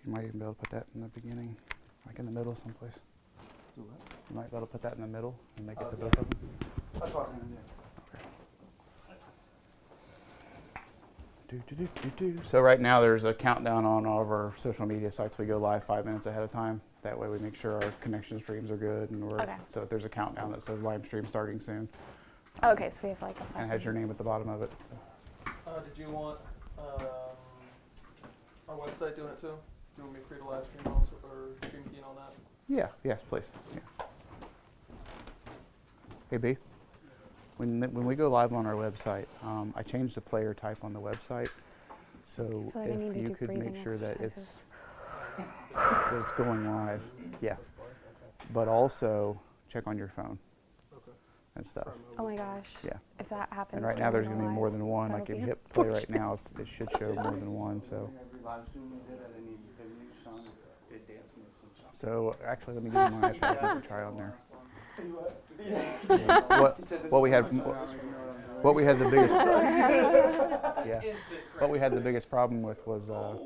You might even be able to put that in the beginning, like in the middle someplace. Do what? You might be able to put that in the middle and make it the both of them. That's what I'm gonna do. So right now there's a countdown on all of our social media sites. We go live 5 minutes ahead of time. That way we make sure our connection streams are good, and we're so there's a countdown that says live stream starting soon. Okay, so we have like a 5 and it has your name at the bottom of it. So. Did you want our website doing it too? Do you want me to create a live stream also, or stream keying on that? Yeah. Yes, please. Yeah. Hey B. When we go live on our website, I changed the player type on the website. So like if you could make sure that it's going live, yeah. But also check on your phone and stuff. Oh my gosh. Yeah. If that happens. And right now there's going to be more than one. Like if you hit play right now, it should show more than one. So actually, let me give you my iPad. You can try on there. What we had the biggest what we had the biggest problem with was I've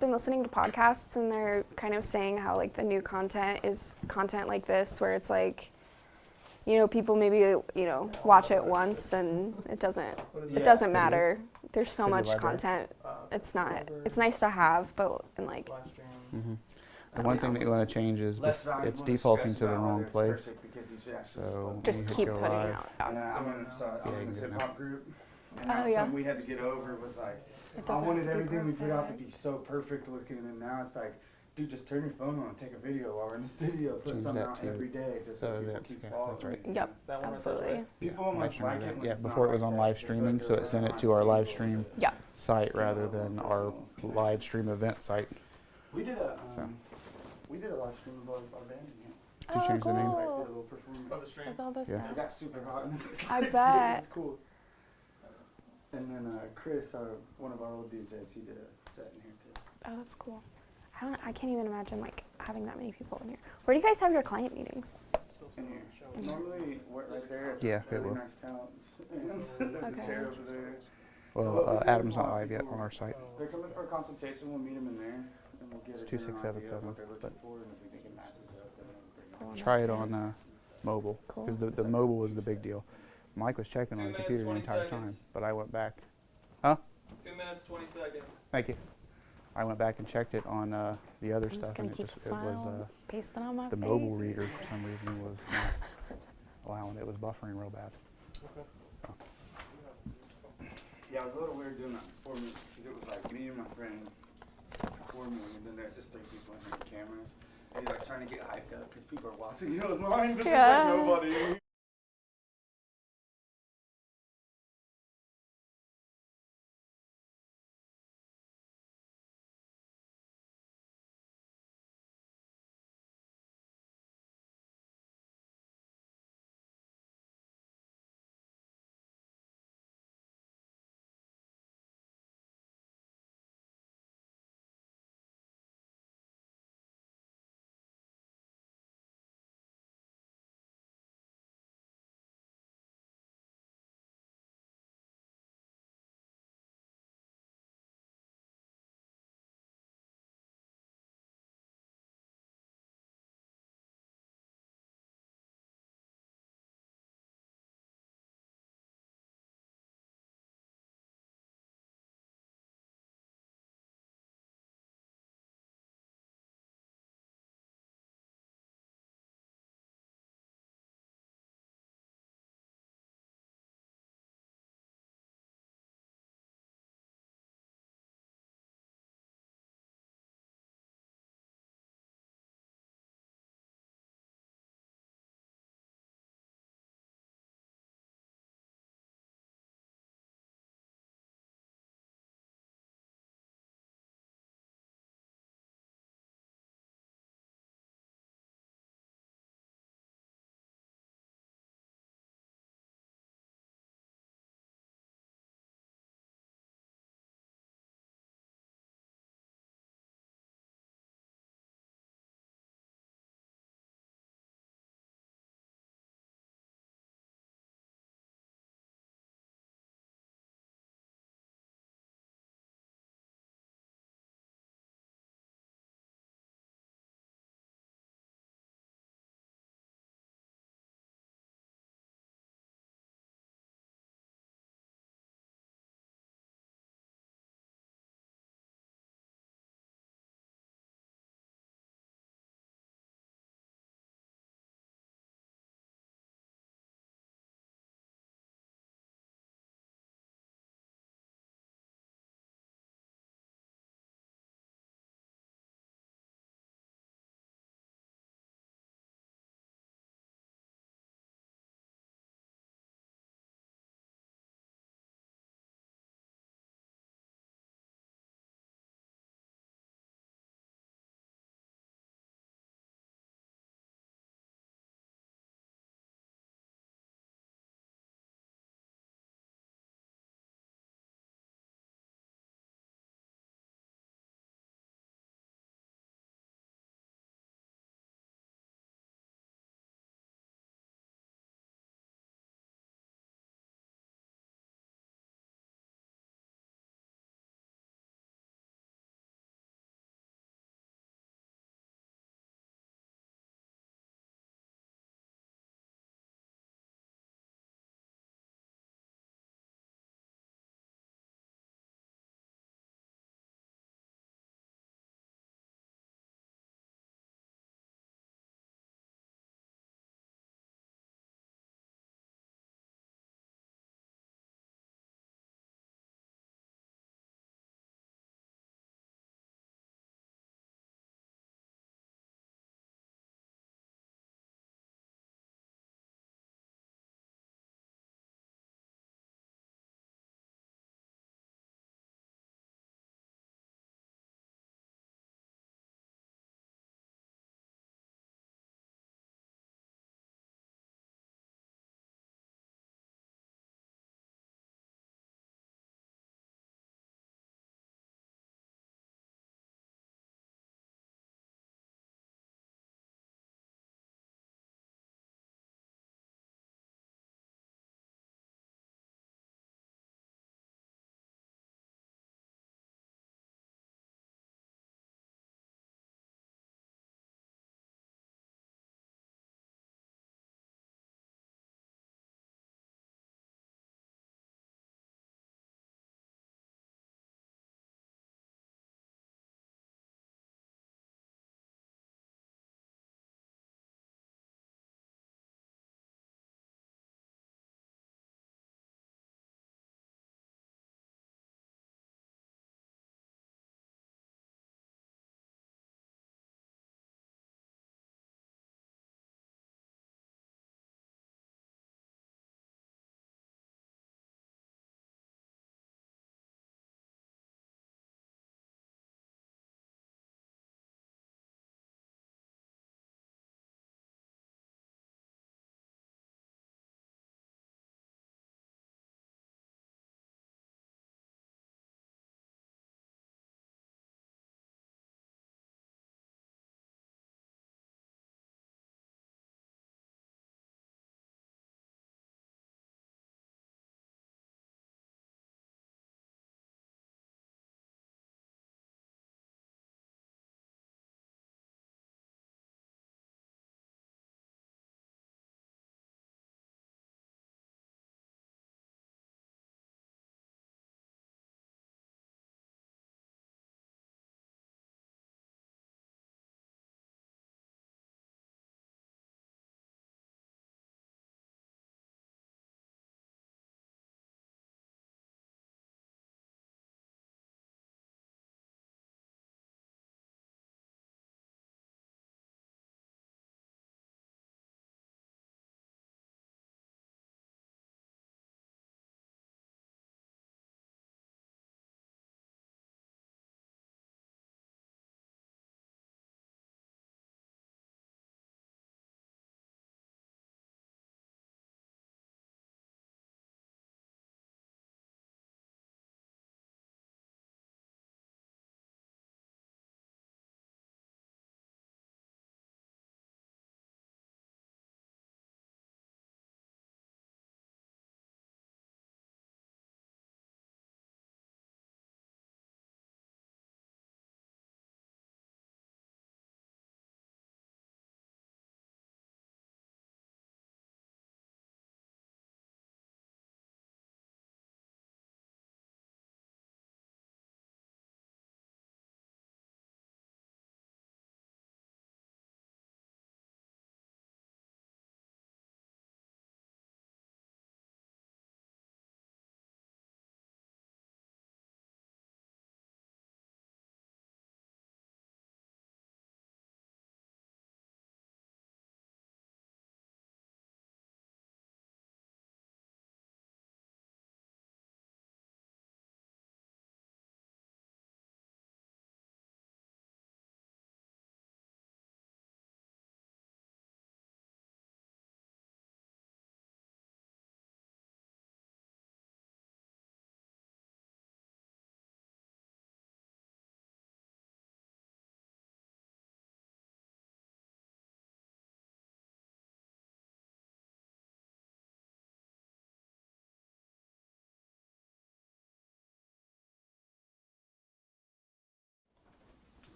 been listening to podcasts, and they're kind of saying how like the new content is content like this, where it's like, you know, people maybe, you know, watch it once and it doesn't matter. There's so much content. It's nice to have, but and like. The one thing that you want to change is it's defaulting to the wrong place. So just keep putting it out. I'm in this hip hop group, and something we had to get over was like, I wanted everything we put out to be so perfect looking, and now it's like, dude, just turn your phone on and take a video while we're in the studio. Put something out every day, just so people keep following. That's right. Yep, absolutely. People almost like it. Yeah, before it was on live streaming, so it sent it to our live stream site rather than our live stream event site. We did a live stream of our band in here. Did you change the name? Like, did a little performance. Of the stream. It got super hot in this I bet. It's cool. And then Chris, one of our old DJs, he did a set in here too. Oh, that's cool. I can't even imagine like having that many people in here. Where do you guys have your client meetings? In here. Normally, right there. It's a really nice couch. There's a chair over there. Well, Adam's not live yet on our site. They're coming for a consultation. We'll meet them in there. And we'll get It's 2677. Cool. Try it on mobile, because the mobile was the big deal. Mike was checking on the computer the entire time, but I went back. Huh? 2 minutes, 20 seconds. Thank you. I went back and checked it on the other stuff, and it was the mobile reader for some reason was not allowing it. It was buffering real bad. Okay. So. Yeah, it was a little weird doing that before me, because it was like me and my friend before me, and then there's just 3 people in here with cameras. And he's like trying to get hyped up because people are watching you online, but there's like nobody.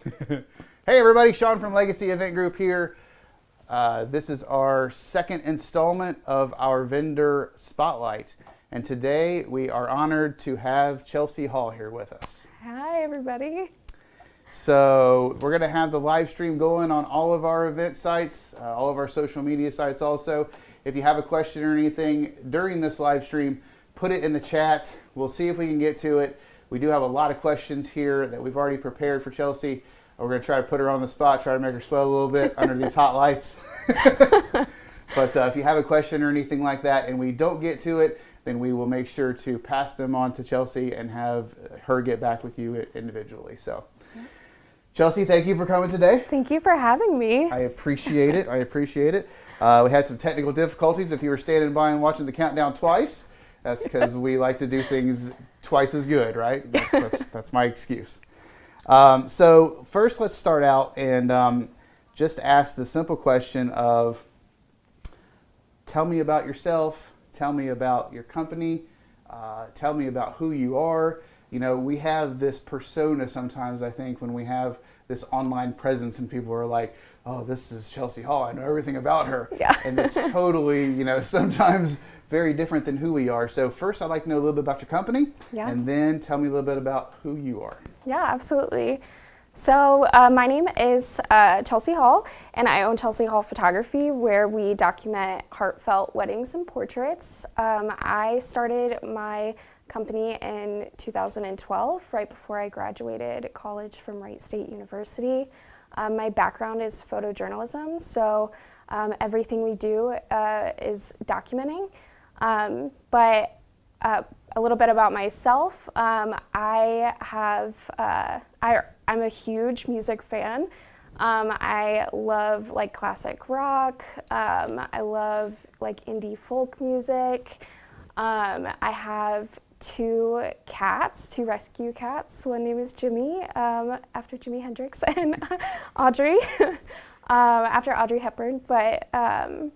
Hey everybody, Sean from Legacy Event Group here. This is our second installment of our vendor spotlight. And today we are honored to have Chelsea Hall here with us. Hi everybody. So we're going to have the live stream going on all of our event sites, all of our social media sites also. If you have a question or anything during this live stream, put it in the chat. We'll see if we can get to it. We do have a lot of questions here that we've already prepared for Chelsea. We're going to try to put her on the spot, try to make her sweat a little bit under these hot lights. But if you have a question or anything like that and we don't get to it, then we will make sure to pass them on to Chelsea and have her get back with you individually. So, Chelsea, thank you for coming today. Thank you for having me. I appreciate it. I appreciate it. We had some technical difficulties. If you were standing by and watching the countdown twice, that's because we like to do things twice as good, right? That's my excuse. So first, let's start out and just ask the simple question of, tell me about yourself, tell me about your company, tell me about who you are. You know, we have this persona sometimes, I think, when we have this online presence and people are like, oh, this is Chelsea Hall, I know everything about her. Yeah. And it's totally, you know, sometimes very different than who we are. So first, I'd like to know a little bit about your company, and then tell me a little bit about who you are. Yeah, absolutely. So my name is Chelsea Hall, and I own Chelsea Hall Photography, where we document heartfelt weddings and portraits. I started my company in 2012, right before I graduated college from Wright State University. My background is photojournalism, so everything we do is documenting. But a little bit about myself. I'm a huge music fan. I love like classic rock. I love like indie folk music. I have two rescue cats. One name is Jimmy, after Jimi Hendrix, and Audrey, after Audrey Hepburn. But, and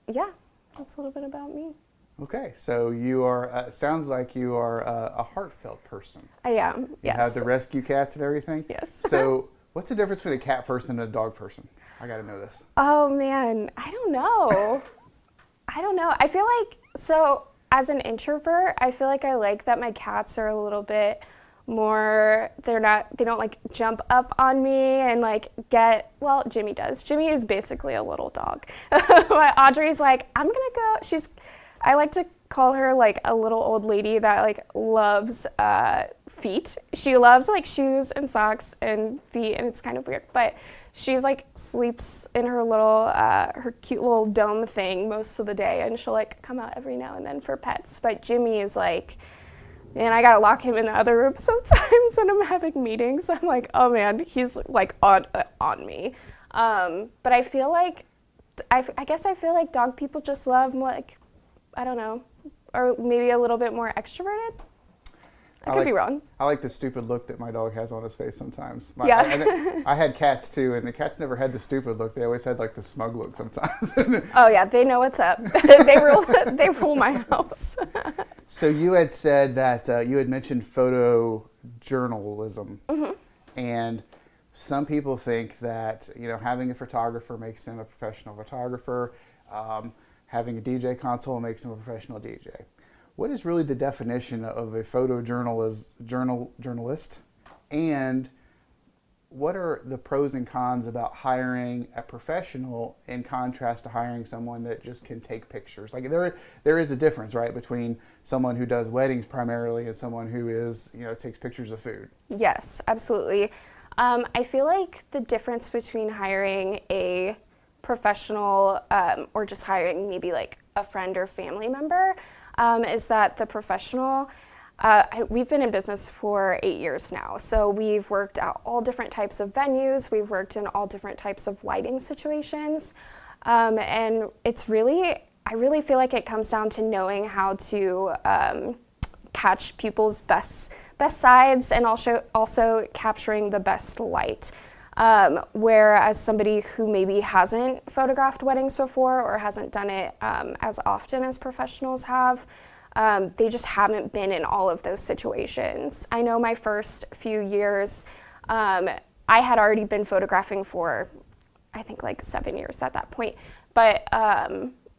yeah, that's a little bit about me. Okay, so you are, sounds like you are a heartfelt person. I am, yes. You have the rescue cats and everything? Yes. So what's the difference between a cat person and a dog person? I gotta know this. Oh man, I don't know. I feel like, so as an introvert, I feel like I like that my cats are a little bit more, they don't like jump up on me and like well, Jimmy does. Jimmy is basically a little dog. But Audrey's like, I'm gonna go, I like to call her like a little old lady that like loves feet. She loves like shoes and socks and feet, and it's kind of weird, but she's like sleeps in her little, her cute little dome thing most of the day, and she'll like come out every now and then for pets. But Jimmy is like, man, I gotta lock him in the other room sometimes when I'm having meetings. I'm like, oh man, he's like on me. But I feel like, I guess I feel like dog people just love like, I don't know, or maybe a little bit more extroverted. I could be wrong. I like the stupid look that my dog has on his face sometimes. Yeah. I had cats too, and the cats never had the stupid look. They always had like the smug look sometimes. Oh yeah, they know what's up. They rule my house. So you had said that you had mentioned photojournalism, and some people think that, you know, having a photographer makes them a professional photographer. Having a DJ console makes them a professional DJ. What is really the definition of a photojournalist, and what are the pros and cons about hiring a professional in contrast to hiring someone that just can take pictures? Like there is a difference, right, between someone who does weddings primarily and someone who is, you know, takes pictures of food. Yes, absolutely. I feel like the difference between hiring a professional or just hiring maybe like a friend or family member is that the professional, we've been in business for 8 years now, so we've worked at all different types of venues, we've worked in all different types of lighting situations, and it's really, I really feel like it comes down to knowing how to catch people's best sides and also capturing the best light. Whereas somebody who maybe hasn't photographed weddings before or hasn't done it as often as professionals have, they just haven't been in all of those situations. I know my first few years, I had already been photographing for, I think, like 7 years at that point. But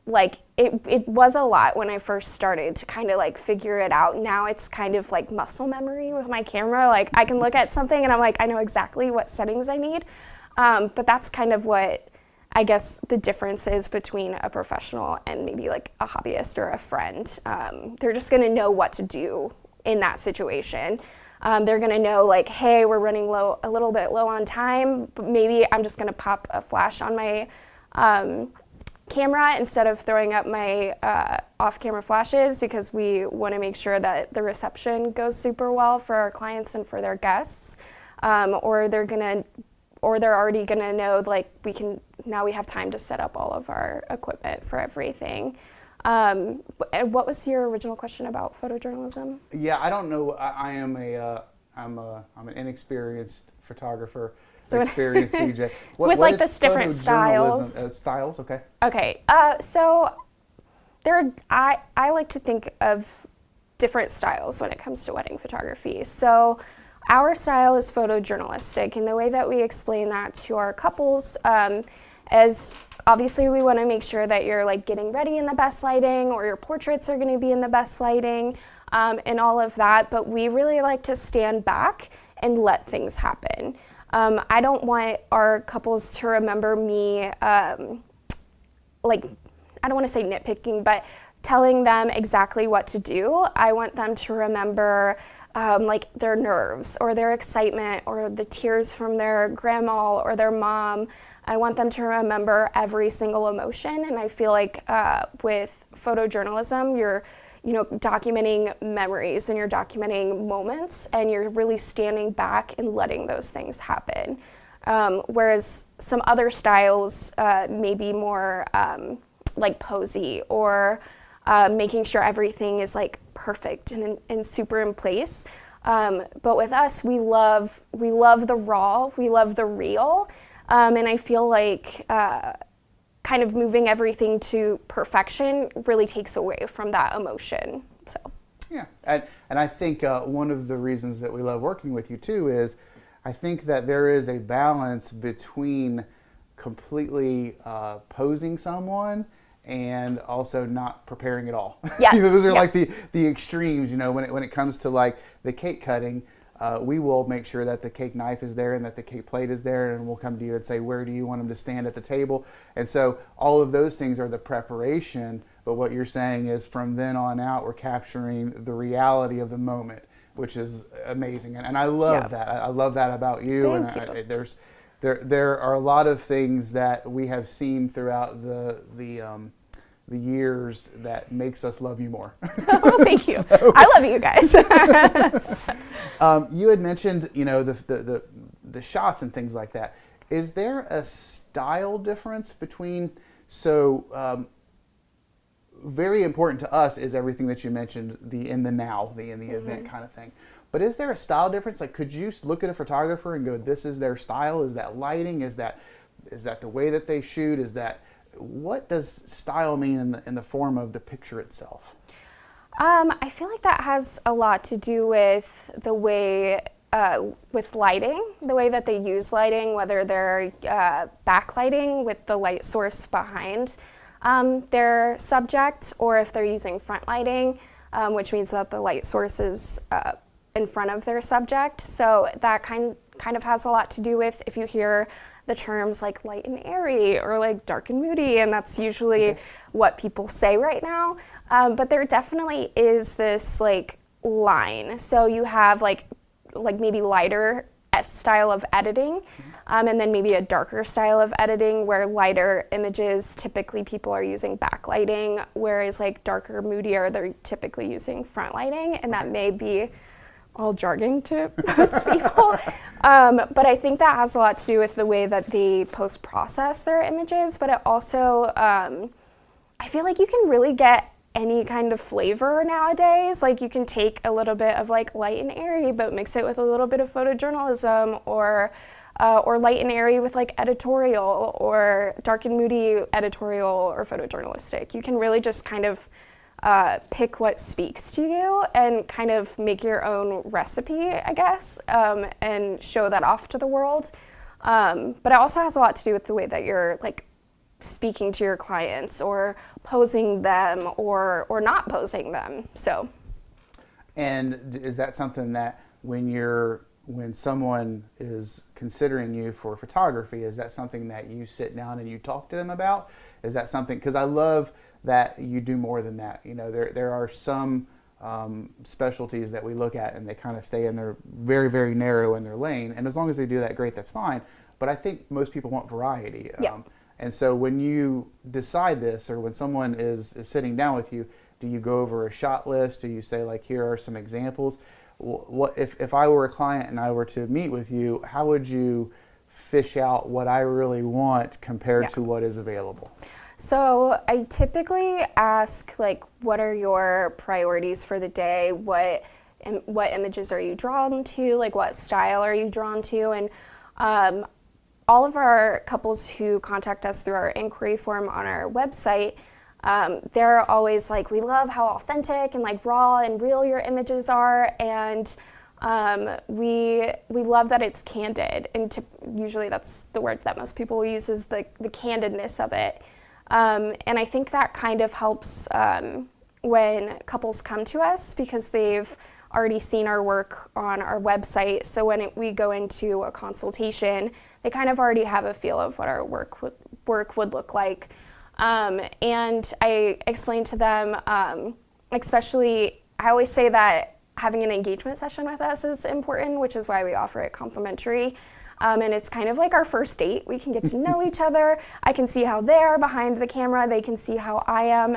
like it was a lot when I first started to kind of like figure it out. Now it's kind of like muscle memory with my camera. Like I can look at something and I'm like, I know exactly what settings I need. But that's kind of what I guess the difference is between a professional and maybe like a hobbyist or a friend. They're just gonna know what to do in that situation. They're gonna know like, hey, we're running a little bit low on time, but maybe I'm just gonna pop a flash on my camera instead of throwing up my off-camera flashes, because we want to make sure that the reception goes super well for our clients and for their guests. Or they're already gonna know like now we have time to set up all of our equipment for everything. And what was your original question about photojournalism? Yeah, I don't know. I'm an inexperienced photographer. So experienced DJ. With like the different styles. Styles, okay. Okay, so I like to think of different styles when it comes to wedding photography. So our style is photojournalistic, and the way that we explain that to our couples is obviously we want to make sure that you're like getting ready in the best lighting, or your portraits are going to be in the best lighting, and all of that. But we really like to stand back and let things happen. I don't want our couples to remember me, like, I don't want to say nitpicking, but telling them exactly what to do. I want them to remember like their nerves or their excitement or the tears from their grandma or their mom. I want them to remember every single emotion. And I feel like with photojournalism, you're documenting memories and you're documenting moments, and you're really standing back and letting those things happen. Whereas some other styles may be more like posy, or making sure everything is like perfect and super in place. But with us, we love the raw, we love the real, and I feel like kind of moving everything to perfection really takes away from that emotion. So yeah, and I think one of the reasons that we love working with you too is I think that there is a balance between completely posing someone and also not preparing at all. Yes. Those are like the extremes, when it comes to like the cake cutting. We will make sure that the cake knife is there and that the cake plate is there, and we'll come to you and say, where do you want them to stand at the table? And so all of those things are the preparation, but what you're saying is from then on out, we're capturing the reality of the moment, which is amazing. And I love that. I love that about you. Thank you. There are a lot of things that we have seen throughout the years that makes us love you more. Oh, thank you. So, I love you guys. You had mentioned, the shots and things like that. Is there a style difference between, very important to us is everything that you mentioned, the in the now, the in the event kind of thing. But is there a style difference? Like, could you look at a photographer and go, this is their style? Is that lighting? Is that the way that they shoot? What does style mean in the form of the picture itself? I feel like that has a lot to do with the way, with lighting, the way that they use lighting, whether they're backlighting with the light source behind their subject, or if they're using front lighting, which means that the light source is in front of their subject. So that kind of has a lot to do with if you hear the terms like light and airy or like dark and moody, and that's usually what people say right now. But there definitely is this like line. So you have like maybe lighter style of editing, and then maybe a darker style of editing where lighter images, typically people are using backlighting, whereas like darker, moodier, they're typically using front lighting, and that may be all jargon to most people. But I think that has a lot to do with the way that they post-process their images, but it also, I feel like you can really get any kind of flavor nowadays. Like you can take a little bit of like light and airy, but mix it with a little bit of photojournalism, or light and airy with like editorial, or dark and moody editorial or photojournalistic. You can really just kind of pick what speaks to you and kind of make your own recipe, I guess, and show that off to the world. But it also has a lot to do with the way that you're like speaking to your clients or posing them or not posing them. So. And is that something that when someone is considering you for photography, is that something that you sit down and you talk to them about? Is that something, because I love that you do more than that. You know, there are some specialties that we look at and they kind of stay in their very, very narrow in their lane. And as long as they do that, great, that's fine. But I think most people want variety. Yeah. And so when you decide this, or when someone is sitting down with you, do you go over a shot list? Do you say, like, here are some examples? What if I were a client and I were to meet with you, how would you fish out what I really want compared to what is available? So I typically ask, like, what are your priorities for the day? What images are you drawn to? Like, what style are you drawn to? And all of our couples who contact us through our inquiry form on our website, they're always like, we love how authentic and like raw and real your images are, and we love that it's candid. And usually that's the word that most people use, is the candidness of it. And I think that kind of helps when couples come to us because they've already seen our work on our website. So when we go into a consultation, they kind of already have a feel of what our work would look like. And I explain to them, especially, I always say that having an engagement session with us is important, which is why we offer it complimentary. And it's kind of like our first date. We can get to know each other. I can see how they are behind the camera. They can see how I am,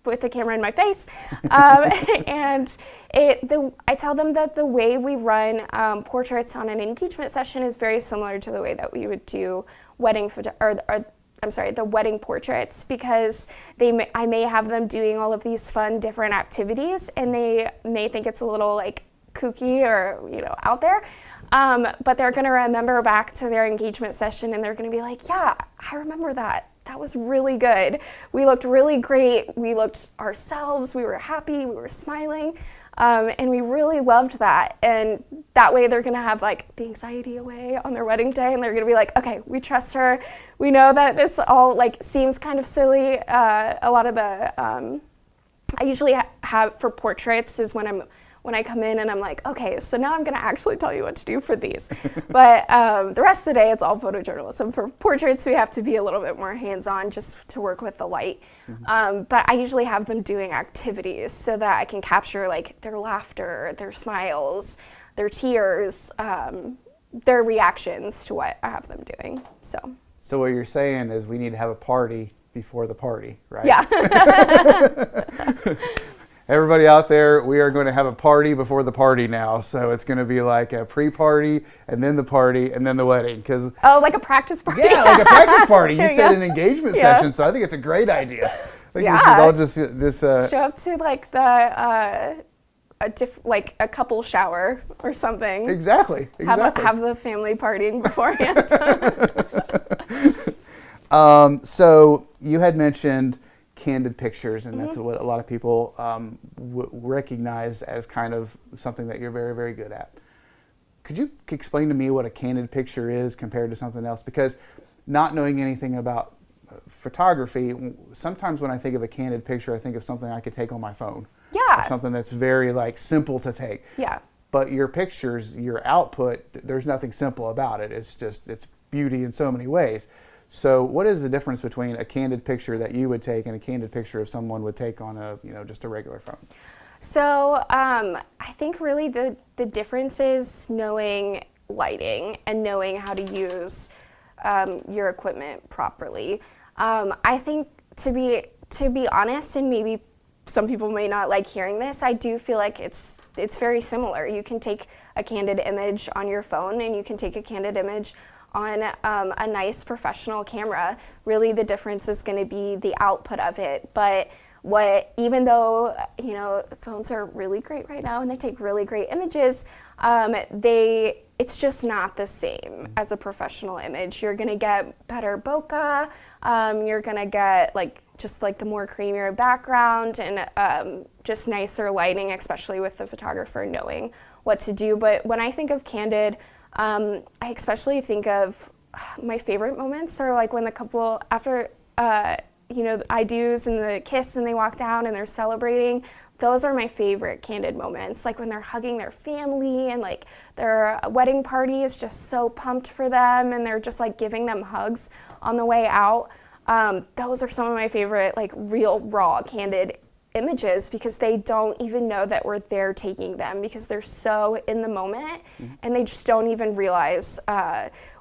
with the camera in my face. And I tell them that the way we run portraits on an engagement session is very similar to the way that we would do the wedding portraits, because I may have them doing all of these fun different activities and they may think it's a little like kooky or out there, but they're going to remember back to their engagement session and they're going to be like, yeah, I remember that. That was really good. We looked really great. We looked ourselves. We were happy. We were smiling. And we really loved that. And that way they're going to have like the anxiety away on their wedding day. And they're going to be like, okay, we trust her. We know that this all like seems kind of silly. A lot of the, I usually have for portraits is when I come in and I'm like, okay, so now I'm going to actually tell you what to do for these. But the rest of the day, it's all photojournalism. For portraits, we have to be a little bit more hands-on just to work with the light. Mm-hmm. But I usually have them doing activities so that I can capture like their laughter, their smiles, their tears, their reactions to what I have them doing. So what you're saying is we need to have a party before the party, right? Yeah. Everybody out there, we are going to have a party before the party now. So it's going to be like a pre-party and then the party and then the wedding. Like a practice party? Yeah, like a practice party. You said an engagement session, so I think it's a great idea. I think we should all just show up to like like a couple shower or something. Exactly. Have the family partying beforehand. So you had mentioned candid pictures, and that's what a lot of people recognize as kind of something that you're very, very good at. Could you explain to me what a candid picture is compared to something else? Because not knowing anything about photography, sometimes when I think of a candid picture, I think of something I could take on my phone. Yeah. Or something that's very like simple to take. Yeah. But your pictures, your output, there's nothing simple about it. It's beauty in so many ways. So what is the difference between a candid picture that you would take and a candid picture of someone would take on just a regular phone? So I think really the difference is knowing lighting and knowing how to use your equipment properly. I think to be honest, and maybe some people may not like hearing this, I do feel like it's very similar. You can take a candid image on your phone and you can take a candid image on a nice professional camera. Really the difference is going to be the output of it. But even though phones are really great right now and they take really great images, they it's just not the same as a professional image. You're gonna get better bokeh, you're gonna get just the more creamier background and just nicer lighting, especially with the photographer knowing what to do. But when I think of candid, I especially think of my favorite moments are like when the couple, after the I-dos and the kiss and they walk down and they're celebrating. Those are my favorite candid moments, like when they're hugging their family and like their wedding party is just so pumped for them and they're just like giving them hugs on the way out. Those are some of my favorite like real raw candid images because they don't even know that we're there taking them because they're so in the moment and they just don't even realize,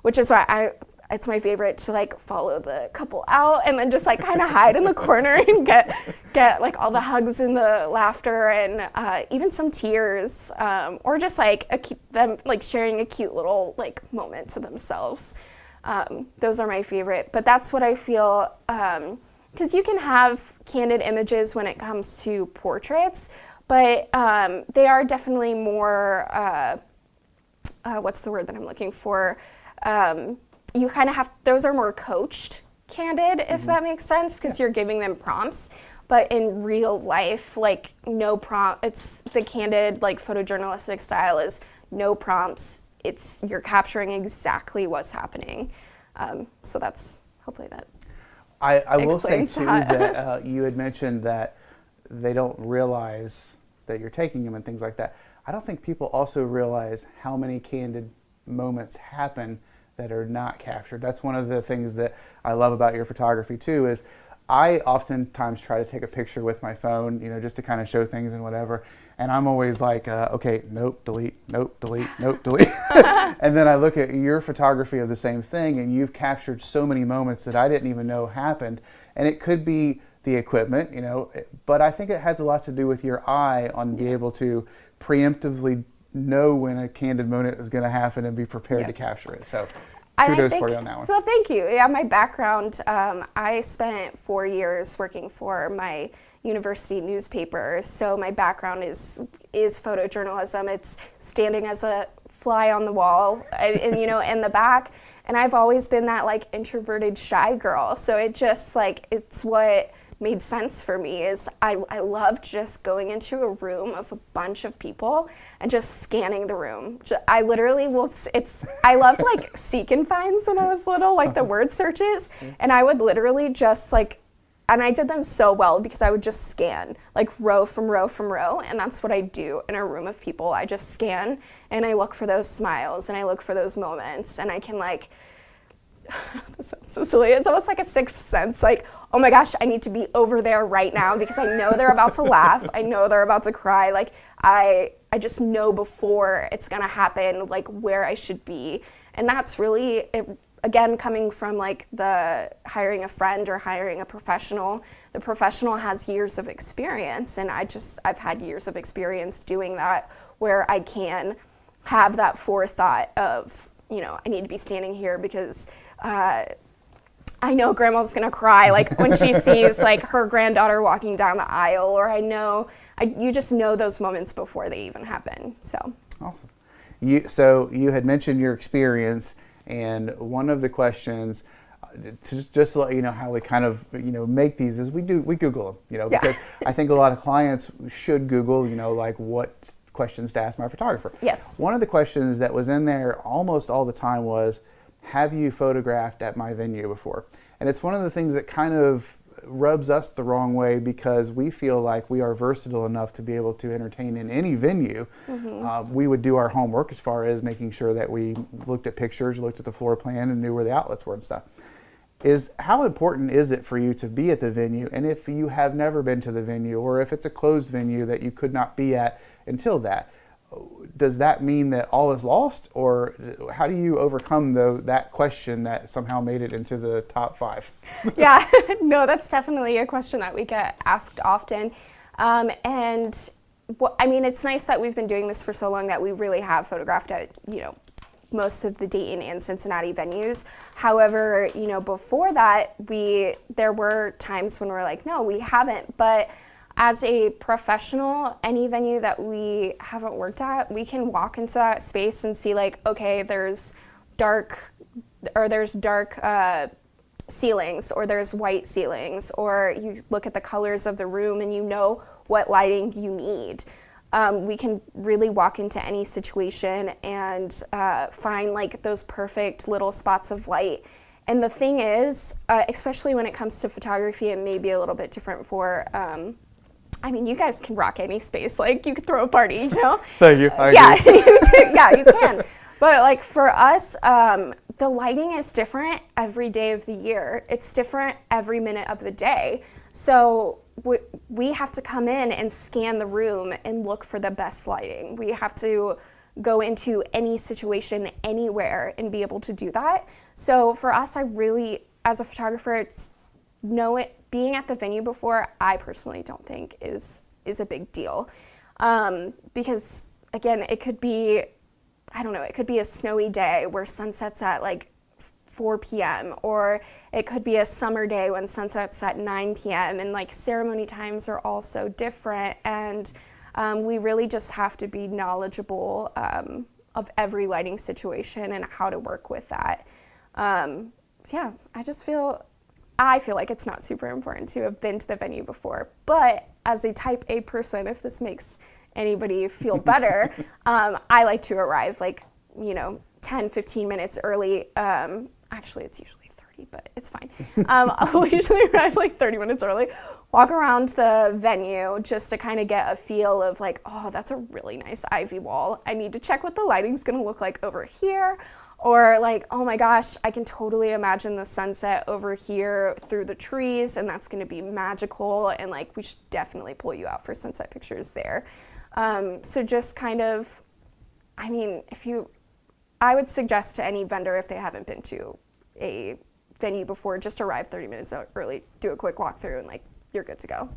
which is why it's my favorite to like follow the couple out and then just like kind of hide in the corner and get like all the hugs and the laughter and even some tears or just like them like sharing a cute little like moment to themselves. Those are my favorite, but that's what I feel because you can have candid images when it comes to portraits, but they are definitely more what's the word that I'm looking for? You kind of have, those are more coached candid, if that makes sense, because you're giving them prompts. But in real life, like no prompt, it's the candid, like photojournalistic style is no prompts. You're capturing exactly what's happening. So that's, hopefully that I will say explains too that you had mentioned that they don't realize that you're taking them and things like that. I don't think people also realize how many candid moments happen that are not captured. That's one of the things that I love about your photography too, is I oftentimes try to take a picture with my phone, just to kind of show things and whatever. And I'm always like, okay, nope, delete, nope, delete, nope, delete. And then I look at your photography of the same thing and you've captured so many moments that I didn't even know happened. And it could be the equipment, but I think it has a lot to do with your eye on being able to preemptively know when a candid moment is going to happen and be prepared to capture it. So kudos for you on that one. Well, thank you. Yeah, my background, I spent 4 years working for my university newspaper. So my background is photojournalism. It's standing as a fly on the wall and in the back. And I've always been that like introverted, shy girl. So it just like, it's what made sense for me is I love just going into a room of a bunch of people and just scanning the room. I literally I loved like seek and finds when I was little, like the word searches, and I would literally just like, and I did them so well because I would just scan like row from row from row, and that's what I do in a room of people. I just scan and I look for those smiles and I look for those moments, and I can like, this sounds so silly. It's almost like a sixth sense, like, oh my gosh, I need to be over there right now because I know they're about to laugh. I know they're about to cry. Like, I just know before it's gonna happen, like where I should be. And that's really, again, coming from like the hiring a friend or hiring a professional. The professional has years of experience, and I've had years of experience doing that where I can have that forethought of, I need to be standing here because I know grandma's gonna cry like when she sees like her granddaughter walking down the aisle, or you just know those moments before they even happen. So awesome. So you had mentioned your experience, and one of the questions, just to let you know how we kind of make these is we Google them, because I think a lot of clients should Google like what questions to ask my photographer. Yes. One of the questions that was in there almost all the time was, have you photographed at my venue before? And it's one of the things that kind of rubs us the wrong way because we feel like we are versatile enough to be able to entertain in any venue. We would do our homework as far as making sure that we looked at pictures, looked at the floor plan, and knew where the outlets were and stuff. How important is it for you to be at the venue? And if you have never been to the venue, or if it's a closed venue that you could not be at until that, does that mean that all is lost, or how do you overcome that question that somehow made it into the top 5? Yeah, no, that's definitely a question that we get asked often. And it's nice that we've been doing this for so long that we really have photographed at, most of the Dayton and Cincinnati venues. However, before that, there were times when we're like, no, we haven't. But as a professional, any venue that we haven't worked at, we can walk into that space and see like, okay, there's dark ceilings, or there's white ceilings, or you look at the colors of the room and you know what lighting you need. We can really walk into any situation and find like those perfect little spots of light. And the thing is, especially when it comes to photography, it may be a little bit different for, I mean, you guys can rock any space. Like, you could throw a party, you know? Thank you. Yeah, yeah, you can. But like for us, the lighting is different every day of the year. It's different every minute of the day. So we have to come in and scan the room and look for the best lighting. We have to go into any situation anywhere and be able to do that. So for us, I really, as a photographer, being at the venue before, I personally don't think is a big deal. Because again, it could be, I don't know, it could be a snowy day where sunset's at like 4 p.m. or it could be a summer day when sunset's at 9 p.m. and like ceremony times are also different, and we really just have to be knowledgeable of every lighting situation and how to work with that. Yeah, I feel like it's not super important to have been to the venue before, but as a type A person, if this makes anybody feel better, I like to arrive like, 10, 15 minutes early. Actually, it's usually 30, but it's fine. I'll usually arrive like 30 minutes early, walk around the venue just to kind of get a feel of like, oh, that's a really nice ivy wall. I need to check what the lighting's gonna look like over here. Or like, oh my gosh, I can totally imagine the sunset over here through the trees, and that's gonna be magical, and like, we should definitely pull you out for sunset pictures there. So just kind of, I mean, I would suggest to any vendor, if they haven't been to a venue before, just arrive 30 minutes early, do a quick walkthrough, and like, you're good to go.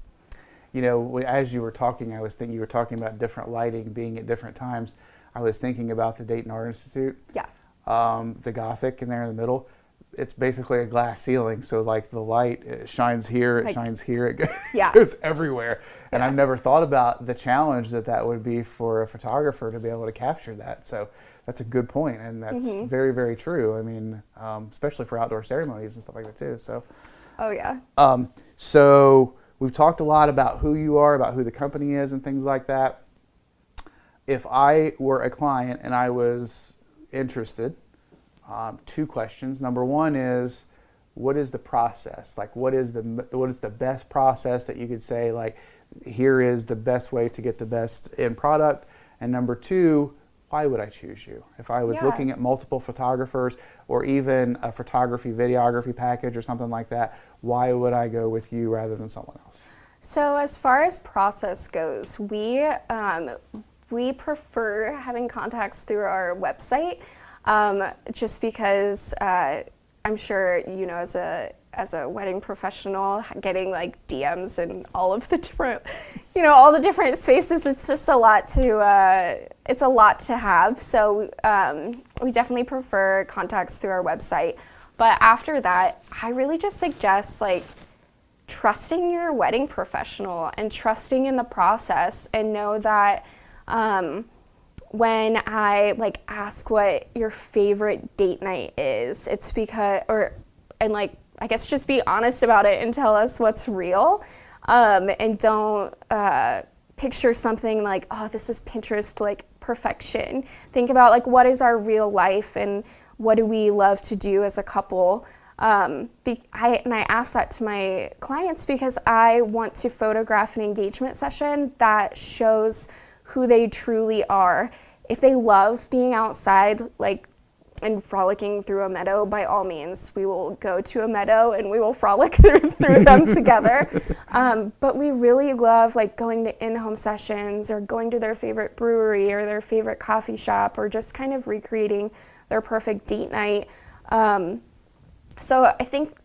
As you were talking, I was thinking you were talking about different lighting being at different times. I was thinking about the Dayton Art Institute. Yeah. The Gothic in there in the middle. It's basically a glass ceiling, so like the light, it shines here, it shines here, it goes everywhere. And I've never thought about the challenge that would be for a photographer to be able to capture that. So that's a good point, and that's very, very true. I mean, especially for outdoor ceremonies and stuff like that too. So. Oh yeah. So we've talked a lot about who you are, about who the company is, and things like that. If I were a client and I was interested, 2 questions. Number one is, what is the process? Like, what is the best process that you could say, like, here is the best way to get the best end product? And number 2, why would I choose you? If I was looking at multiple photographers or even a photography, videography package or something like that, why would I go with you rather than someone else? So as far as process goes, we prefer having contacts through our website. Just because I'm sure, as a wedding professional, getting like DMs and all of the different, all the different spaces, it's just a lot to have. So we definitely prefer contacts through our website. But after that, I really just suggest like trusting your wedding professional and trusting in the process, and know that when I like ask what your favorite date night is, it's because, I guess just be honest about it and tell us what's real, and don't picture something like, oh, this is Pinterest like perfection. Think about like, what is our real life and what do we love to do as a couple? And I ask that to my clients because I want to photograph an engagement session that shows who they truly are. If they love being outside, like, and frolicking through a meadow, by all means, we will go to a meadow and we will frolic through them together. But we really love like going to in-home sessions or going to their favorite brewery or their favorite coffee shop, or just kind of recreating their perfect date night. So I think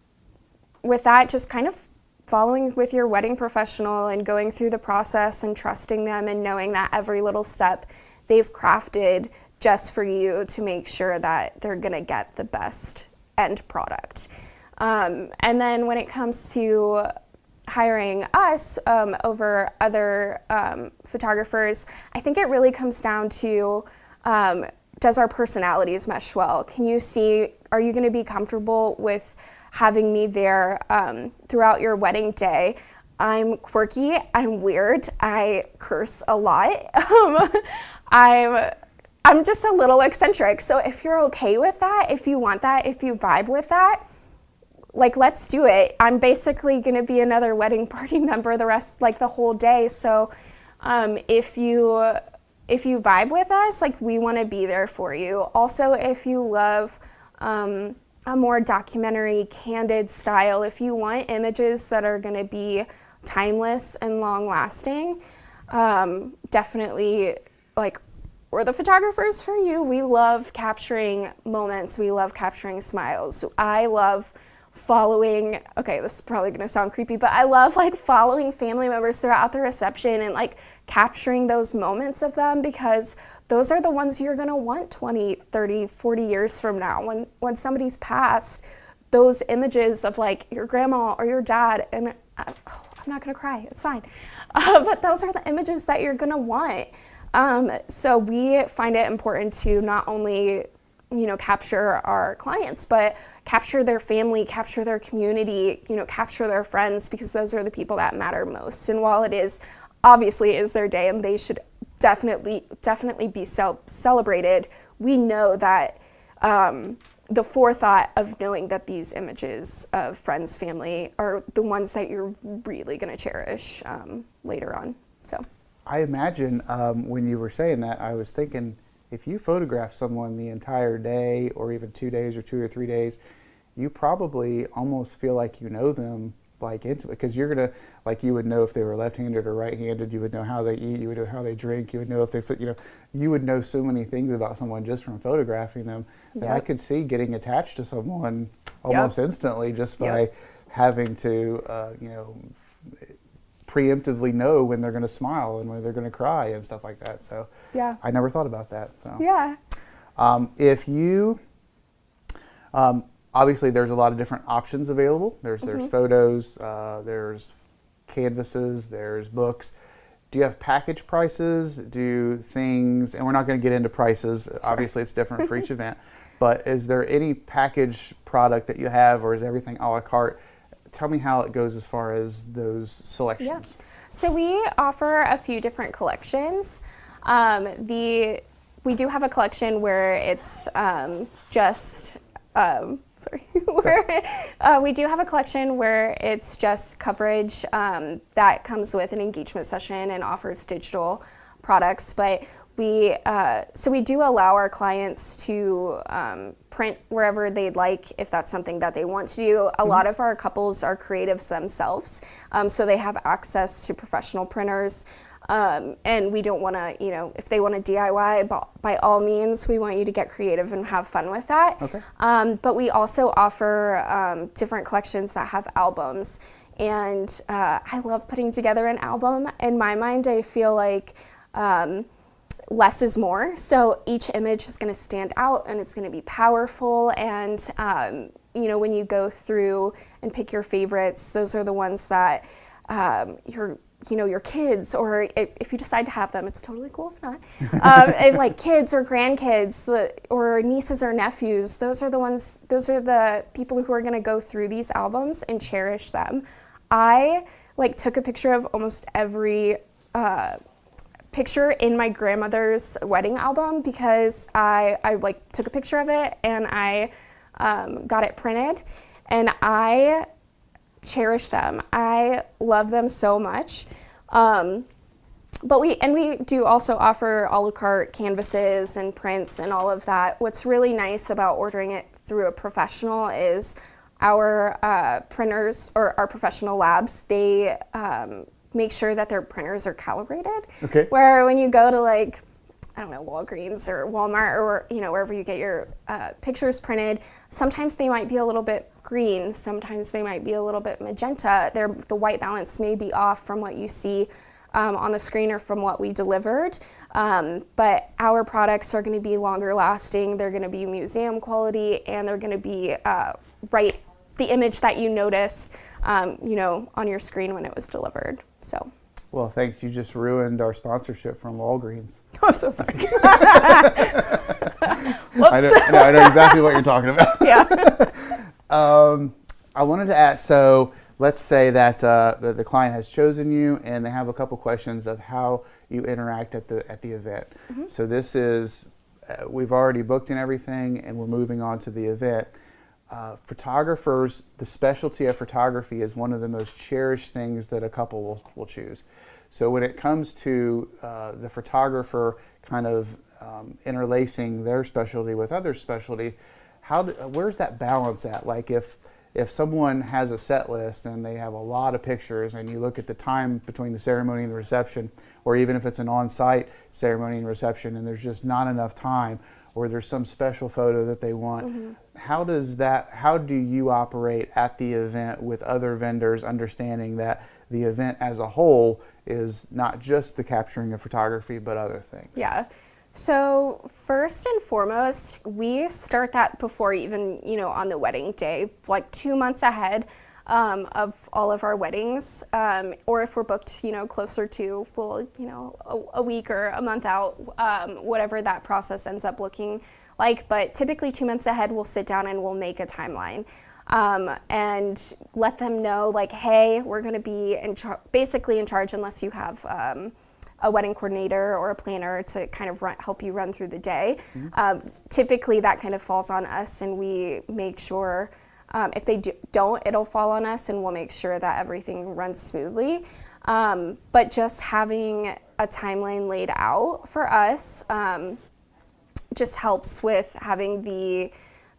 with that, just kind of following with your wedding professional and going through the process and trusting them and knowing that every little step they've crafted just for you to make sure that they're gonna get the best end product. And then when it comes to hiring us over other photographers, I think it really comes down to, does our personalities mesh well? Can you see, are you going to be comfortable with having me there throughout your wedding day? I'm quirky, I'm weird, I curse a lot. I'm just a little eccentric. So if you're okay with that, if you want that, if you vibe with that, like, let's do it. I'm basically gonna be another wedding party member the rest, like the whole day. So if you vibe with us, like, we wanna be there for you. Also, if you love a more documentary, candid style, if you want images that are gonna be timeless and long lasting, definitely, like, we're the photographers for you. We love capturing moments. We love capturing smiles. I love following, okay, this is probably gonna sound creepy, but I love, like, following family members throughout the reception and, like, capturing those moments of them, because those are the ones you're gonna want 20, 30, 40 years from now. When somebody's passed, those images of, like, your grandma or your dad, and I'm not gonna cry, it's fine. But those are the images that you're gonna want. So we find it important to not only, you know, capture our clients, but capture their family, capture their community, you know, capture their friends, because those are the people that matter most. And while it is, obviously is their day and they should definitely be celebrated, we know that the forethought of knowing that these images of friends, family are the ones that you're really gonna cherish later on, so. I imagine when you were saying that, I was thinking, if you photograph someone the entire day, or even 2 days or 2 or 3 days, you probably almost feel like you know them, like, intimate, because you're gonna, like, you would know if they were left-handed or right-handed, you would know how they eat, you would know how they drink, you would know if they, you know, you would know so many things about someone just from photographing them that I could see getting attached to someone almost instantly just by having to, you know, preemptively know when they're going to smile and when they're going to cry and stuff like that. So I never thought about that. So if you, obviously there's a lot of different options available. There's photos, there's canvases, there's books. Do you have package prices? Do things, and we're not going to get into prices, obviously it's different for each event, but is there any package product that you have, or is everything a la carte? Tell me how it goes as far as those selections. Yeah. So we offer a few different collections. We do have a collection where it's we do have a collection where it's just coverage that comes with an engagement session and offers digital products, but we do allow our clients to print wherever they'd like, if that's something that they want to do. A lot of our couples are creatives themselves, so they have access to professional printers, and we don't want to, you know, if they want to DIY, by all means, we want you to get creative and have fun with that. Okay. But we also offer different collections that have albums, and I love putting together an album. In my mind, I feel like less is more. So each image is going to stand out and it's going to be powerful. And, you know, when you go through and pick your favorites, those are the ones that your kids, or if you decide to have them, it's totally cool if not. If like kids or grandkids or nieces or nephews, those are the people who are going to go through these albums and cherish them. I took a picture of almost every picture in my grandmother's wedding album because I took a picture of it and I got it printed, and I cherish them. I love them so much. But we do also offer a la carte canvases and prints and all of that. What's really nice about ordering it through a professional is our printers, or our professional labs, they make sure that their printers are calibrated. Okay. Where when you go to Walgreens or Walmart or wherever you get your pictures printed, sometimes they might be a little bit green, sometimes they might be a little bit magenta. The white balance may be off from what you see on the screen or from what we delivered. But our products are going to be longer lasting, they're going to be museum quality, and they're going to be the image that you noticed, you know, on your screen when it was delivered. So. Well, thanks. You just ruined our sponsorship from Walgreens. Oh, I'm so sorry. I know exactly what you're talking about. Yeah. I wanted to ask, so let's say that the client has chosen you and they have a couple questions of how you interact at the event. Mm-hmm. So this is, we've already booked and everything and we're moving on to the event. Photographers, the specialty of photography is one of the most cherished things that a couple will choose. So when it comes to the photographer kind of interlacing their specialty with other specialty, where's that balance at? Like if someone has a set list and they have a lot of pictures and you look at the time between the ceremony and the reception, or even if it's an on-site ceremony and reception and there's just not enough time, or there's some special photo that they want, mm-hmm. How do you operate at the event with other vendors, understanding that the event as a whole is not just the capturing of photography, but other things? Yeah. So first and foremost, we start that before even, you know, on the wedding day, like 2 months ahead of all of our weddings, or if we're booked, you know, closer to, well, you know, a week or a month out, whatever that process ends up looking like. But typically 2 months ahead, we'll sit down and we'll make a timeline and let them know, like, hey, we're going to be basically in charge unless you have a wedding coordinator or a planner to kind of help you run through the day. Mm-hmm. Typically that kind of falls on us, and we make sure if they don't, it'll fall on us, and we'll make sure that everything runs smoothly. But just having a timeline laid out for us just helps with having the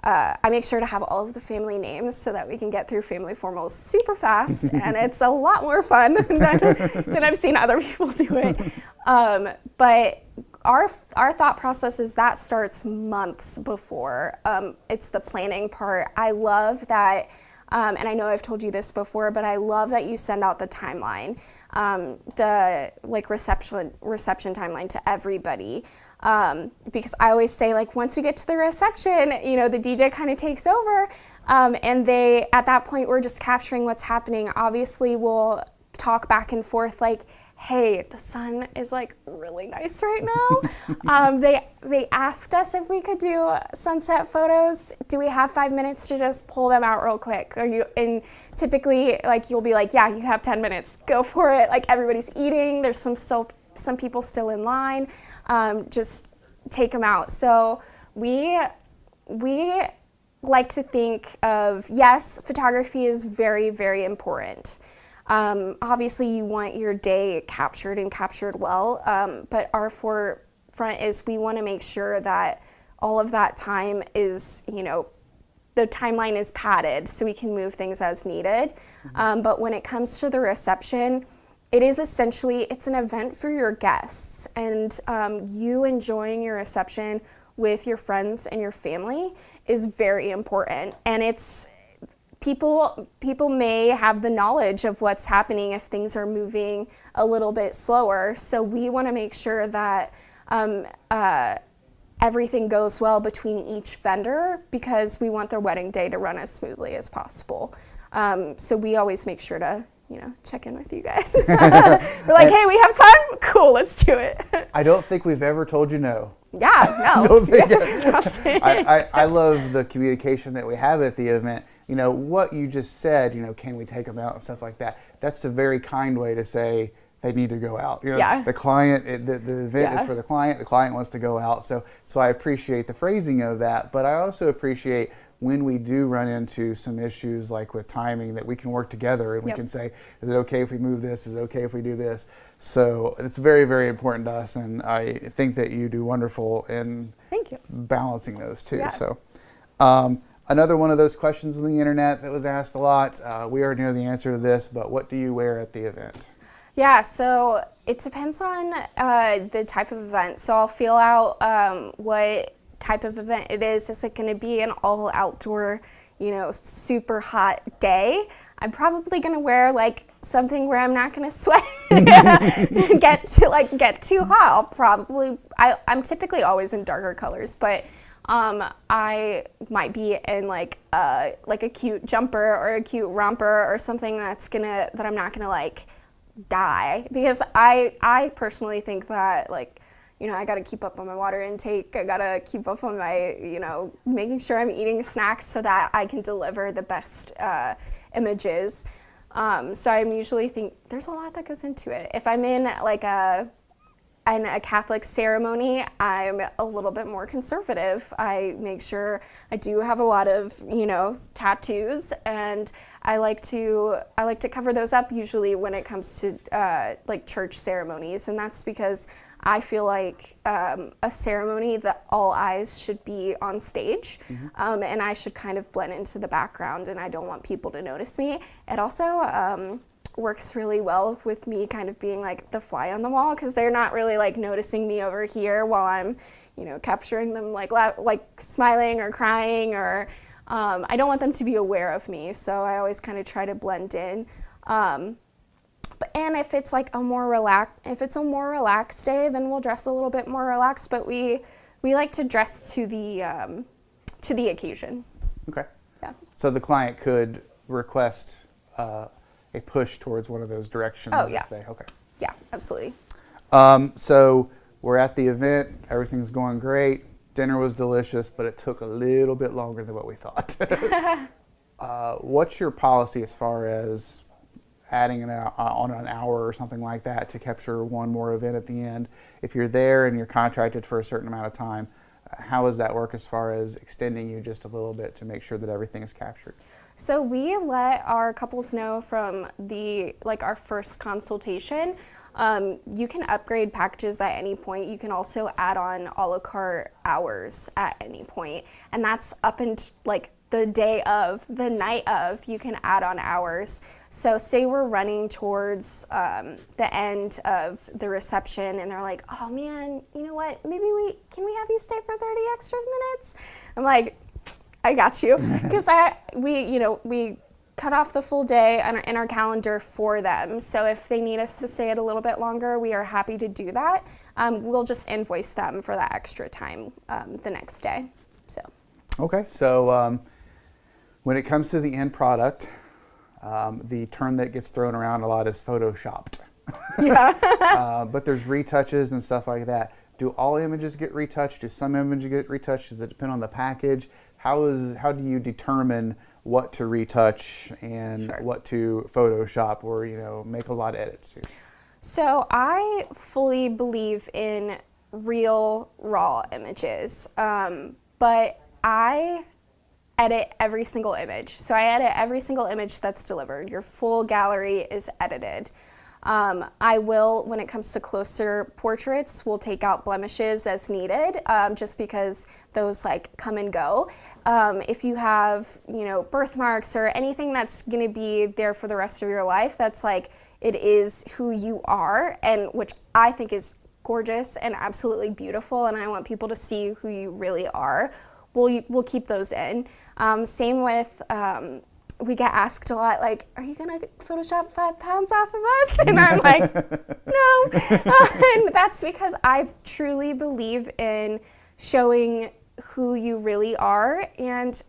I make sure to have all of the family names so that we can get through family formals super fast, and it's a lot more fun than I've seen other people do it. But our thought process is that starts months before. It's the planning part. I love that, and I know I've told you this before, but I love that you send out the timeline, the like reception timeline to everybody. Because I always say, like, once we get to the reception, you know, the DJ kind of takes over, and at that point, we're just capturing what's happening. Obviously, we'll talk back and forth, like, hey, the sun is, like, really nice right now. They asked us if we could do sunset photos. Do we have 5 minutes to just pull them out real quick? And typically, like, you'll be like, yeah, you have 10 minutes. Go for it. Like, everybody's eating. There's some people still in line. Just take them out. So we like to think of, yes, photography is very, very important. Obviously you want your day captured and captured well, but our forefront is we want to make sure that all of that time is, you know, the timeline is padded so we can move things as needed. Mm-hmm. But when it comes to the reception, it is essentially, it's an event for your guests, and you enjoying your reception with your friends and your family is very important. And it's, people may have the knowledge of what's happening if things are moving a little bit slower. So we want to make sure that everything goes well between each vendor, because we want their wedding day to run as smoothly as possible. So we always make sure to, you know, check in with you guys. We're like, hey, we have time? Cool, let's do it. I don't think we've ever told you no. Yeah, no. You guys are fantastic. I love the communication that we have at the event. You know, what you just said, you know, can we take them out and stuff like that? That's a very kind way to say they need to go out. You know, yeah. The client, the event is for the client wants to go out. So I appreciate the phrasing of that, but I also appreciate when we do run into some issues like with timing, that we can work together and we can say, is it okay if we move this? Is it okay if we do this? So it's very, very important to us, and I think that you do wonderful in balancing those two. Yeah. So another one of those questions on the internet that was asked a lot, we already know the answer to this, but what do you wear at the event? Yeah, so it depends on the type of event. So I'll feel out what type of event it is. Is it going to be an all outdoor, you know, super hot day? I'm probably going to wear like something where I'm not going to sweat and get too hot. I'm typically always in darker colors, but I might be in like a cute jumper or a cute romper or something that I'm not gonna like die, because I personally think that like, you know, I gotta keep up on my water intake. I gotta keep up on my, you know, making sure I'm eating snacks so that I can deliver the best images. So I'm usually think there's a lot that goes into it. If I'm in like a Catholic ceremony, I'm a little bit more conservative. I make sure I do have a lot of, you know, tattoos, and I like to cover those up usually when it comes to like church ceremonies, and that's because I feel like a ceremony that all eyes should be on stage, and I should kind of blend into the background, and I don't want people to notice me. It also works really well with me kind of being like the fly on the wall, because they're not really like noticing me over here while I'm, you know, capturing them like smiling or crying, or I don't want them to be aware of me, so I always kind of try to blend in. And if it's like a more relaxed day, then we'll dress a little bit more relaxed, but we like to dress to the occasion. Okay. Yeah. So the client could request a push towards one of those directions. Oh, yeah. Okay. Yeah, absolutely. So we're at the event, everything's going great, dinner was delicious, but it took a little bit longer than what we thought. What's your policy as far as adding on an hour or something like that to capture one more event at the end? If you're there and you're contracted for a certain amount of time, how does that work as far as extending you just a little bit to make sure that everything is captured? So we let our couples know from our first consultation. You can upgrade packages at any point. You can also add on a la carte hours at any point, and that's up until like the night of, you can add on hours. So say we're running towards the end of the reception and they're like, oh man, you know what, maybe can we have you stay for 30 extra minutes? I'm like, I got you. Because we cut off the full day in our calendar for them. So if they need us to stay it a little bit longer, we are happy to do that. We'll just invoice them for that extra time the next day. So. Okay, so when it comes to the end product, the term that gets thrown around a lot is photoshopped. Yeah. But there's retouches and stuff like that. Do all images get retouched? Do some images get retouched? Does it depend on the package? How do you determine what to retouch and what to Photoshop or, you know, make a lot of edits? So I fully believe in real raw images, but I edit every single image. So I edit every single image that's delivered. Your full gallery is edited. I will, when it comes to closer portraits, we'll take out blemishes as needed, just because those like come and go. If you have, you know, birthmarks or anything that's gonna be there for the rest of your life, that's like, it is who you are, and which I think is gorgeous and absolutely beautiful, and I want people to see who you really are. We'll keep those in. Same with, we get asked a lot, like, are you gonna Photoshop 5 pounds off of us? And I'm like, no. And that's because I truly believe in showing who you really are and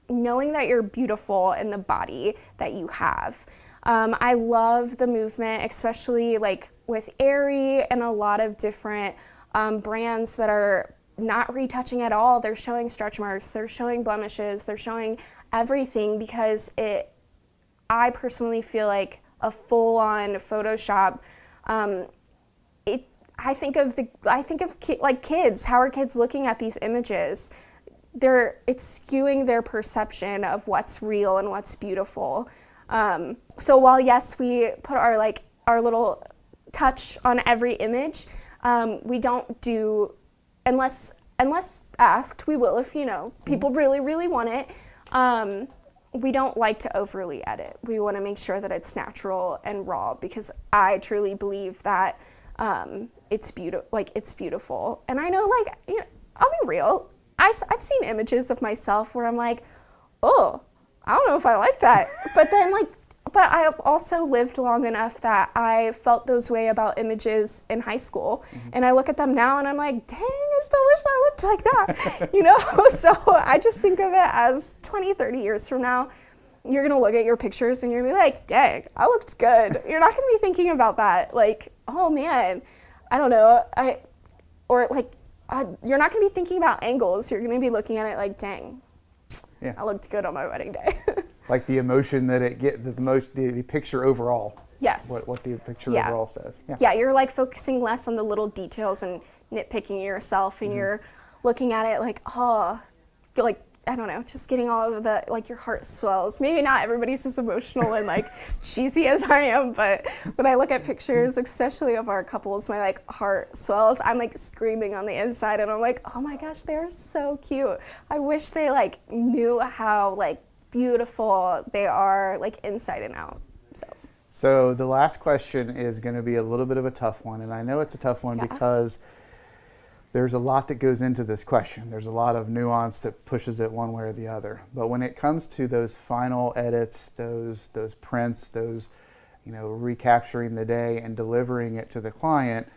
knowing that you're beautiful in the body that you have. I love the movement, especially like with Aerie and a lot of different brands that are not retouching at all. They're showing stretch marks, they're showing blemishes, they're showing everything, because I personally feel like a full-on Photoshop. I think of kids. How are kids looking at these images? It's skewing their perception of what's real and what's beautiful. So while yes, we put our little touch on every image, we don't do, unless asked, we will if, you know, people really, really want it. We don't like to overly edit. We want to make sure that it's natural and raw, because I truly believe that it's beautiful. And I know, like, you know, I'll be real. I've seen images of myself where I'm like, oh, I don't know if I like that. But then, like, but I have also lived long enough that I felt those way about images in high school. And I look at them now and I'm like, dang, I still wish I looked like that, you know? So I just think of it as 20, 30 years from now, you're gonna look at your pictures and you're gonna be like, dang, I looked good. You're not gonna be thinking about that, like, oh man, I don't know, you're not gonna be thinking about angles. You're gonna be looking at it like, dang, yeah, I looked good on my wedding day. Like the emotion that it gets, the picture overall. Yes. What the picture overall says. Yeah. Yeah, you're like focusing less on the little details and nitpicking yourself, and you're looking at it like, oh, like, I don't know, just getting all of the, like, your heart swells. Maybe not everybody's as emotional and like cheesy as I am, but when I look at pictures, especially of our couples, my like heart swells. I'm like screaming on the inside, and I'm like, oh my gosh, they're so cute. I wish they like knew how like beautiful they are, like inside and out. So the last question is going to be a little bit of a tough one, and I know it's a tough one because there's a lot that goes into this question. There's a lot of nuance that pushes it one way or the other. But when it comes to those final edits, those prints, those, you know, recapturing the day and delivering it to the client,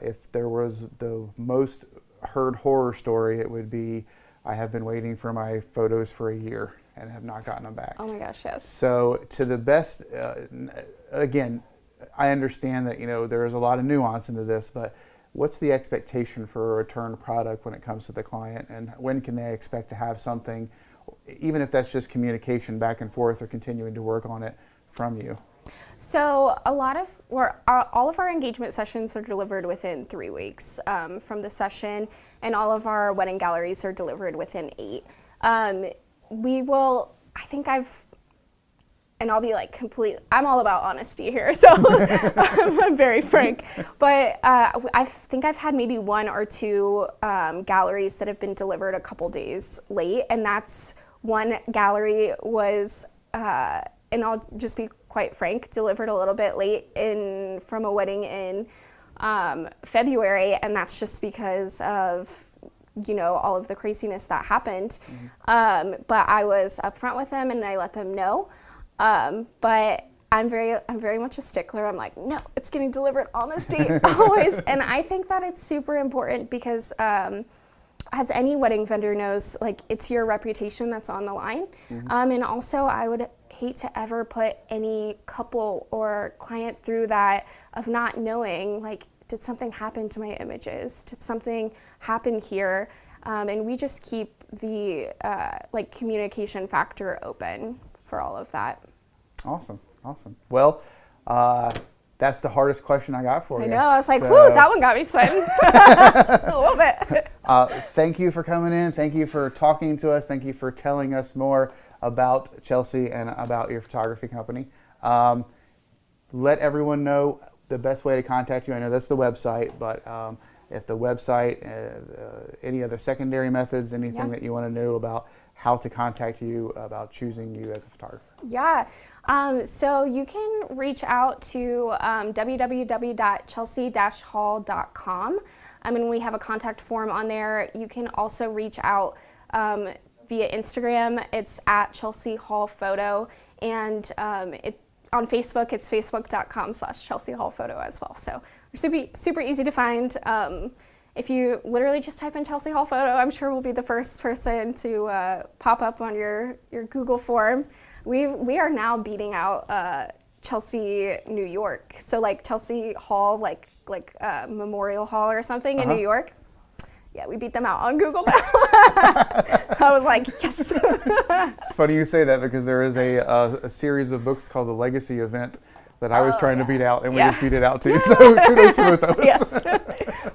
if there was the most heard horror story, it would be, I have been waiting for my photos for a year and have not gotten them back. Oh my gosh, yes. So to the best, again, I understand that, you know, there's a lot of nuance into this, but what's the expectation for a returned product when it comes to the client, and when can they expect to have something, even if that's just communication back and forth or continuing to work on it from you? So all of our engagement sessions are delivered within 3 weeks from the session, and all of our wedding galleries are delivered within 8. And I'll be like I'm all about honesty here, so I'm very frank. But I think I've had maybe 1 or 2 galleries that have been delivered a couple days late, and that's one gallery was, and I'll just be quite frank, delivered a little bit late from a wedding in February, and that's just because of, you know, all of the craziness that happened. But I was upfront with them and I let them know. But I'm very much a stickler. I'm like, no, it's getting delivered on this date always. And I think that it's super important because, as any wedding vendor knows, like, it's your reputation that's on the line. And also I would hate to ever put any couple or client through that of not knowing, like, did something happen to my images? Did something happen here? And we just keep the like communication factor open for all of that. Awesome. Well, that's the hardest question I got for you. I know, I was like, whoo, that one got me sweating a little bit. Thank you for coming in. Thank you for talking to us. Thank you for telling us more about Chelsea and about your photography company. Let everyone know the best way to contact you. I know that's the website, but if the website, any other secondary methods, anything that you want to know about how to contact you about choosing you as a photographer. Yeah, so you can reach out to www.chelsea-hall.com. And we have a contact form on there. You can also reach out via Instagram. It's at Chelsea Hall Photo, and on Facebook, it's facebook.com/Chelsea Hall Photo as well. So we're super easy to find. If you literally just type in Chelsea Hall Photo, I'm sure we'll be the first person to pop up on your Google form. We are now beating out Chelsea, New York. So like Chelsea Hall, like Memorial Hall or something in New York. Yeah, we beat them out on Google now. I was like, yes. It's funny you say that because there is a series of books called The Legacy Event that I was trying to beat out, and we just beat it out too. So kudos for both of us. Yes.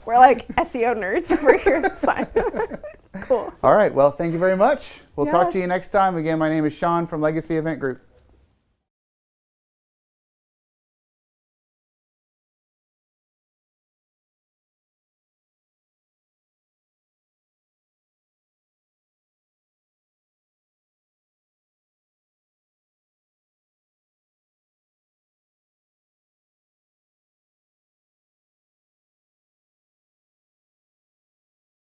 We're like SEO nerds over here. It's fine. Cool. All right. Well, thank you very much. We'll talk to you next time. Again, my name is Sean from Legacy Event Group.